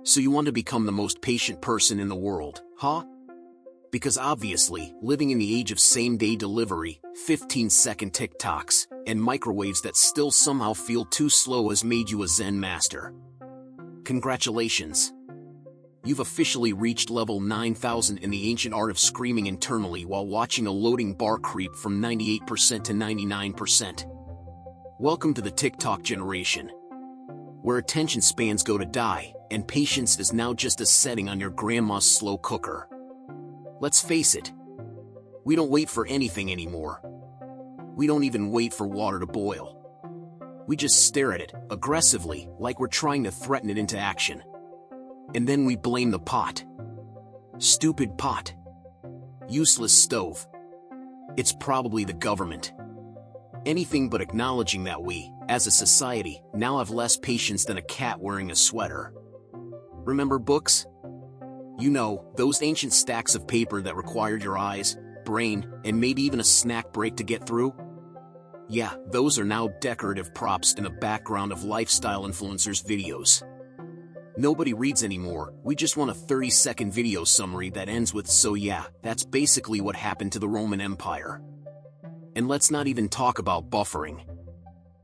So you want to become the most patient person in the world, huh? Because obviously, living in the age of same-day delivery, 15-second TikToks, and microwaves that still somehow feel too slow has made you a Zen master. Congratulations! You've officially reached level 9000 in the ancient art of screaming internally while watching a loading bar creep from 98% to 99%. Welcome to the TikTok generation, where attention spans go to die, and patience is now just a setting on your grandma's slow cooker. Let's face it, we don't wait for anything anymore. We don't even wait for water to boil. We just stare at it, aggressively, like we're trying to threaten it into action. And then we blame the pot. Stupid pot. Useless stove. It's probably the government. Anything but acknowledging that we, as a society, now have less patience than a cat wearing a sweater. Remember books? You know, those ancient stacks of paper that required your eyes, brain, and maybe even a snack break to get through? Yeah, those are now decorative props in the background of lifestyle influencers' videos. Nobody reads anymore, we just want a 30-second video summary that ends with "so yeah, that's basically what happened to the Roman Empire." And let's not even talk about buffering.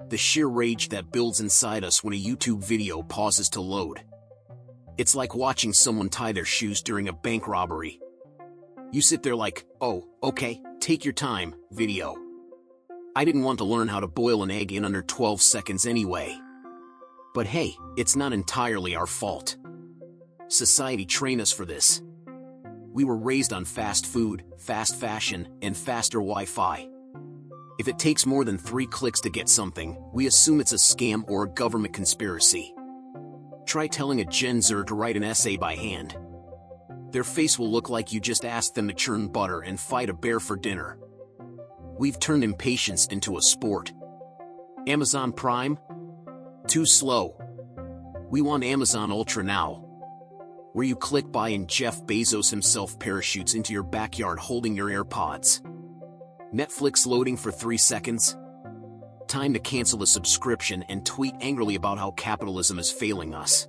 The sheer rage that builds inside us when a YouTube video pauses to load. It's like watching someone tie their shoes during a bank robbery. You sit there like, "Oh, okay, take your time, video. I didn't want to learn how to boil an egg in under 12 seconds anyway." But hey, it's not entirely our fault. Society trained us for this. We were raised on fast food, fast fashion, and faster Wi-Fi. If it takes more than 3 clicks to get something, we assume it's a scam or a government conspiracy. Try telling a Gen Zer to write an essay by hand. Their face will look like you just asked them to churn butter and fight a bear for dinner. We've turned impatience into a sport. Amazon Prime? Too slow. We want Amazon Ultra now, where you click buy and Jeff Bezos himself parachutes into your backyard holding your AirPods. Netflix loading for 3 seconds? Time to cancel the subscription and tweet angrily about how capitalism is failing us.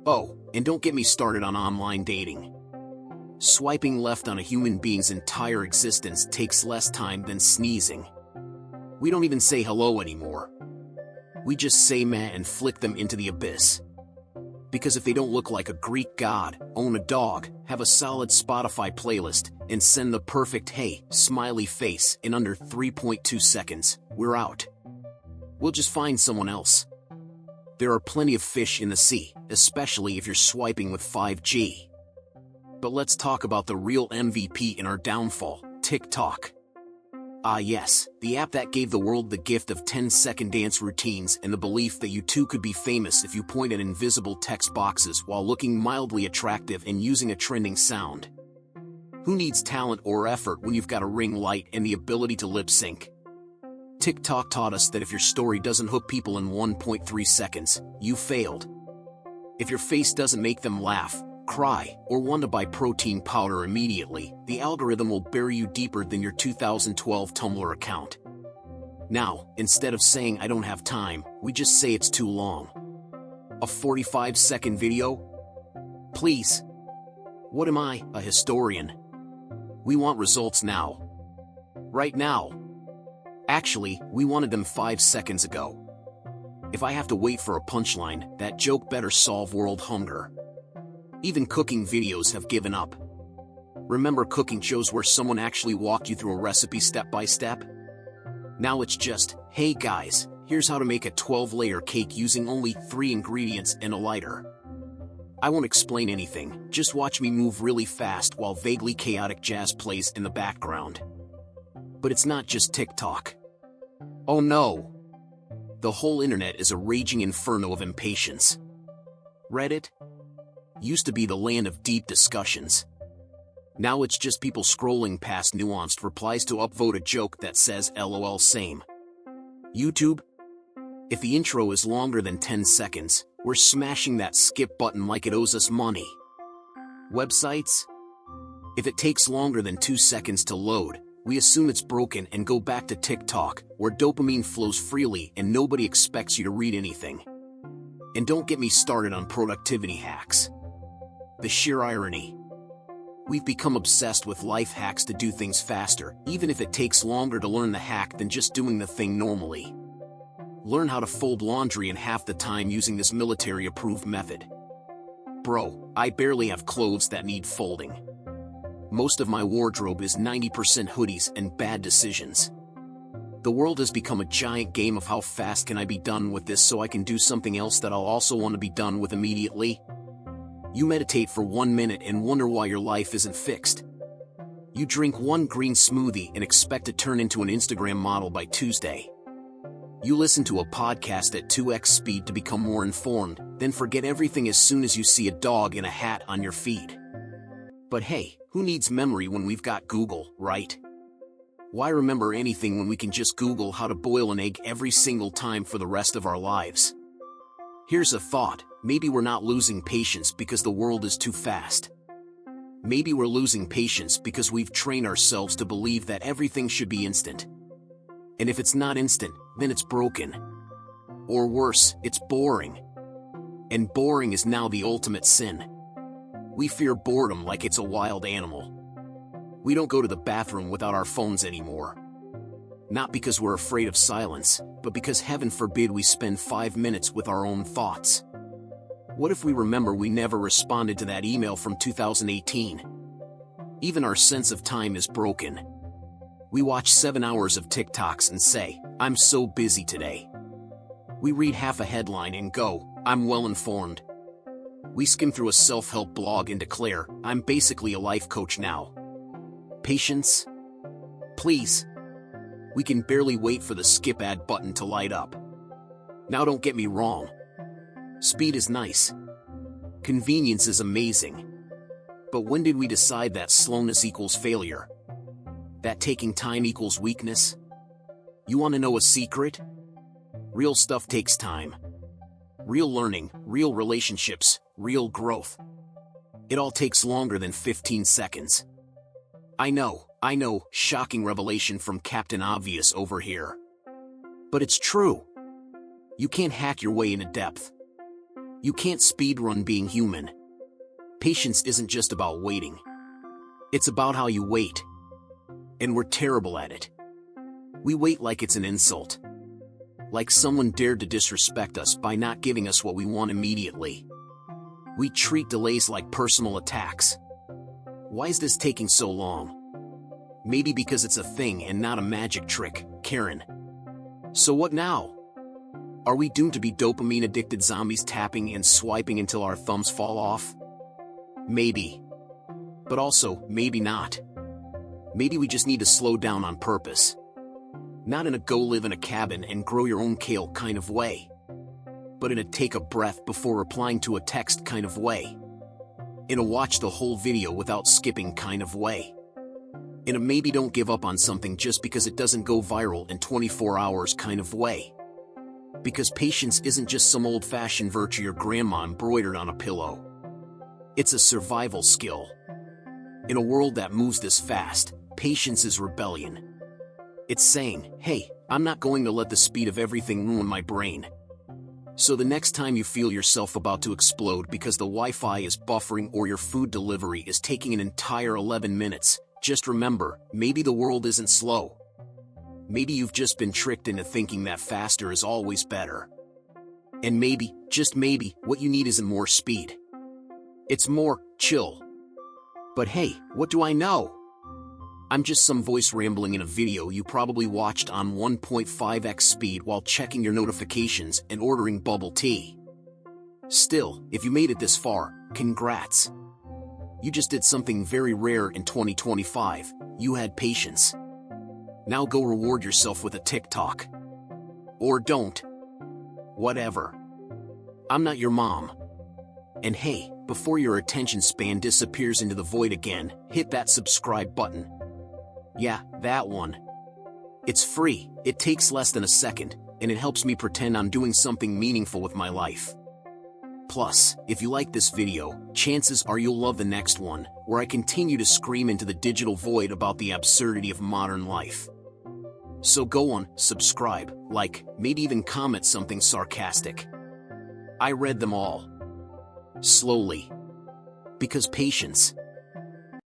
Oh, and don't get me started on online dating. Swiping left on a human being's entire existence takes less time than sneezing. We don't even say hello anymore. We just say meh and flick them into the abyss. Because if they don't look like a Greek god, own a dog, have a solid Spotify playlist, and send the perfect hey, smiley face in under 3.2 seconds, we're out. We'll just find someone else. There are plenty of fish in the sea, especially if you're swiping with 5G. But let's talk about the real MVP in our downfall, TikTok. Ah yes, the app that gave the world the gift of 10-second dance routines and the belief that you too could be famous if you point at invisible text boxes while looking mildly attractive and using a trending sound. Who needs talent or effort when you've got a ring light and the ability to lip sync? TikTok taught us that if your story doesn't hook people in 1.3 seconds, you failed. If your face doesn't make them laugh, cry, or want to buy protein powder immediately, the algorithm will bury you deeper than your 2012 Tumblr account. Now, instead of saying "I don't have time," we just say it's too long. A 45-second video? Please. What am I, a historian? We want results now. Right now. Actually, we wanted them 5 seconds ago. If I have to wait for a punchline, that joke better solve world hunger. Even cooking videos have given up. Remember cooking shows where someone actually walked you through a recipe step by step? Now it's just, "Hey guys, here's how to make a 12-layer cake using only 3 ingredients and a lighter." I won't explain anything, just watch me move really fast while vaguely chaotic jazz plays in the background. But it's not just TikTok. Oh no! The whole internet is a raging inferno of impatience. Reddit? Used to be the land of deep discussions. Now it's just people scrolling past nuanced replies to upvote a joke that says "LOL same." YouTube? If the intro is longer than 10 seconds, we're smashing that skip button like it owes us money. Websites? If it takes longer than 2 seconds to load, we assume it's broken and go back to TikTok, where dopamine flows freely and nobody expects you to read anything. And don't get me started on productivity hacks. The sheer irony. We've become obsessed with life hacks to do things faster, even if it takes longer to learn the hack than just doing the thing normally. Learn how to fold laundry in half the time using this military-approved method. Bro, I barely have clothes that need folding. Most of my wardrobe is 90% hoodies and bad decisions. The world has become a giant game of how fast can I be done with this so I can do something else that I'll also want to be done with immediately. You meditate for 1 minute and wonder why your life isn't fixed. You drink one green smoothie and expect to turn into an Instagram model by Tuesday. You listen to a podcast at 2x speed to become more informed, then forget everything as soon as you see a dog in a hat on your feed. But hey, who needs memory when we've got Google, right? Why remember anything when we can just Google how to boil an egg every single time for the rest of our lives? Here's a thought, maybe we're not losing patience because the world is too fast. Maybe we're losing patience because we've trained ourselves to believe that everything should be instant. And if it's not instant, then it's broken. Or worse, it's boring. And boring is now the ultimate sin. We fear boredom like it's a wild animal. We don't go to the bathroom without our phones anymore. Not because we're afraid of silence, but because heaven forbid we spend 5 minutes with our own thoughts. What if we remember we never responded to that email from 2018? Even our sense of time is broken. We watch 7 hours of TikToks and say, "I'm so busy today." We read half a headline and go, "I'm well informed." We skim through a self-help blog and declare, "I'm basically a life coach now." Patience? Please. We can barely wait for the skip ad button to light up. Now don't get me wrong. Speed is nice. Convenience is amazing. But when did we decide that slowness equals failure? That taking time equals weakness? You want to know a secret? Real stuff takes time. Real learning, real relationships, real growth. It all takes longer than 15 seconds. I know, shocking revelation from Captain Obvious over here. But it's true. You can't hack your way into depth. You can't speedrun being human. Patience isn't just about waiting. It's about how you wait. And we're terrible at it. We wait like it's an insult. Like someone dared to disrespect us by not giving us what we want immediately. We treat delays like personal attacks. Why is this taking so long? Maybe because it's a thing and not a magic trick, Karen. So what now? Are we doomed to be dopamine-addicted zombies tapping and swiping until our thumbs fall off? Maybe. But also, maybe not. Maybe we just need to slow down on purpose. Not in a go live in a cabin and grow your own kale kind of way. But in a take a breath before replying to a text kind of way. In a watch the whole video without skipping kind of way. In a maybe don't give up on something just because it doesn't go viral in 24 hours kind of way. Because patience isn't just some old-fashioned virtue your grandma embroidered on a pillow. It's a survival skill. In a world that moves this fast, patience is rebellion. It's saying, hey, I'm not going to let the speed of everything ruin my brain. So the next time you feel yourself about to explode because the Wi-Fi is buffering or your food delivery is taking an entire 11 minutes, just remember, maybe the world isn't slow. Maybe you've just been tricked into thinking that faster is always better. And maybe, just maybe, what you need isn't more speed. It's more chill. But hey, what do I know? I'm just some voice rambling in a video you probably watched on 1.5x speed while checking your notifications and ordering bubble tea. Still, if you made it this far, congrats. You just did something very rare in 2025, you had patience. Now go reward yourself with a TikTok. Or don't. Whatever. I'm not your mom. And hey, before your attention span disappears into the void again, hit that subscribe button. Yeah, that one. It's free, it takes less than a second, and it helps me pretend I'm doing something meaningful with my life. Plus, if you like this video, chances are you'll love the next one, where I continue to scream into the digital void about the absurdity of modern life. So go on, subscribe, like, maybe even comment something sarcastic. I read them all. Slowly. Because patience